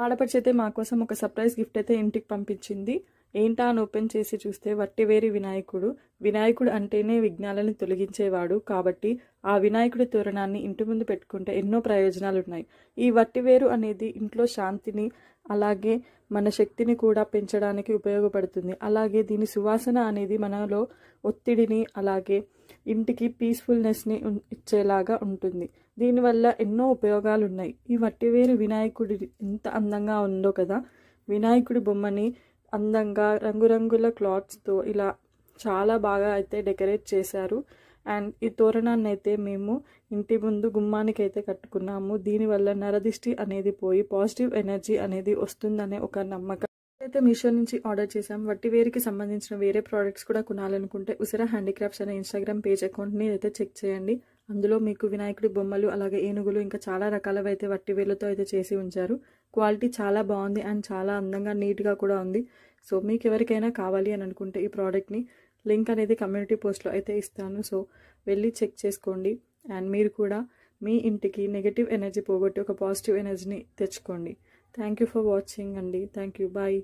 ఆడపడుచు అయితే మా కోసం ఒక సర్ప్రైజ్ గిఫ్ట్ అయితే ఇంటికి పంపించింది. ఏంటా అని ఓపెన్ చేసి చూస్తే వట్టివేరి వినాయకుడు. వినాయకుడు అంటేనే విఘ్నాలను తొలగించేవాడు కాబట్టి ఆ వినాయకుడి తోరణాన్ని ఇంటి ముందు పెట్టుకుంటే ఎన్నో ప్రయోజనాలు ఉన్నాయి. ఈ వట్టివేరు అనేది ఇంట్లో శాంతిని అలాగే మన శక్తిని కూడా పెంచడానికి ఉపయోగపడుతుంది. అలాగే దీని సువాసన అనేది మనలో ఒత్తిడిని అలాగే ఇంటికి పీస్ఫుల్నెస్ని ఇచ్చేలాగా ఉంటుంది. దీనివల్ల ఎన్నో ఉపయోగాలు ఉన్నాయి. ఈ వట్టివేరు వినాయకుడి ఎంత అందంగా ఉందో కదా. వినాయకుడి బొమ్మని అందంగా రంగురంగుల క్లాత్స్తో ఇలా చాలా బాగా అయితే డెకరేట్ చేశారు. అండ్ ఈ తోరణాన్ని అయితే మేము ఇంటి ముందు గుమ్మానికి అయితే కట్టుకున్నాము. దీనివల్ల నరదిష్టి అనేది పోయి పాజిటివ్ ఎనర్జీ అనేది వస్తుందనే ఒక నమ్మకం. అయితే మీషో నుంచి ఆర్డర్ చేసాం. వట్టివేరికి సంబంధించిన వేరే ప్రోడక్ట్స్ కూడా కొనాలనుకుంటే ఉసిరా హ్యాండీక్రాఫ్ట్స్ అనే ఇన్స్టాగ్రామ్ పేజ్ అకౌంట్ని అయితే చెక్ చేయండి. అందులో మీకు వినాయకుడి బొమ్మలు అలాగే ఏనుగులు ఇంకా చాలా రకాలవి అయితే వట్టివేలతో అయితే చేసి ఉంచారు. క్వాలిటీ చాలా బాగుంది అండ్ చాలా అందంగా నీట్గా కూడా ఉంది. సో మీకు ఎవరికైనా కావాలి అని అనుకుంటే ఈ ప్రోడక్ట్ని లింక్ అనేది కమ్యూనిటీ పోస్ట్లో అయితే ఇస్తాను. సో వెళ్ళి చెక్ చేసుకోండి. అండ్ మీరు కూడా మీ ఇంటికి నెగటివ్ ఎనర్జీ పోగొట్టి ఒక పాజిటివ్ ఎనర్జీని తెచ్చుకోండి. థ్యాంక్ యూ ఫర్ వాచింగ్ అండి. Thank you. బాయ్.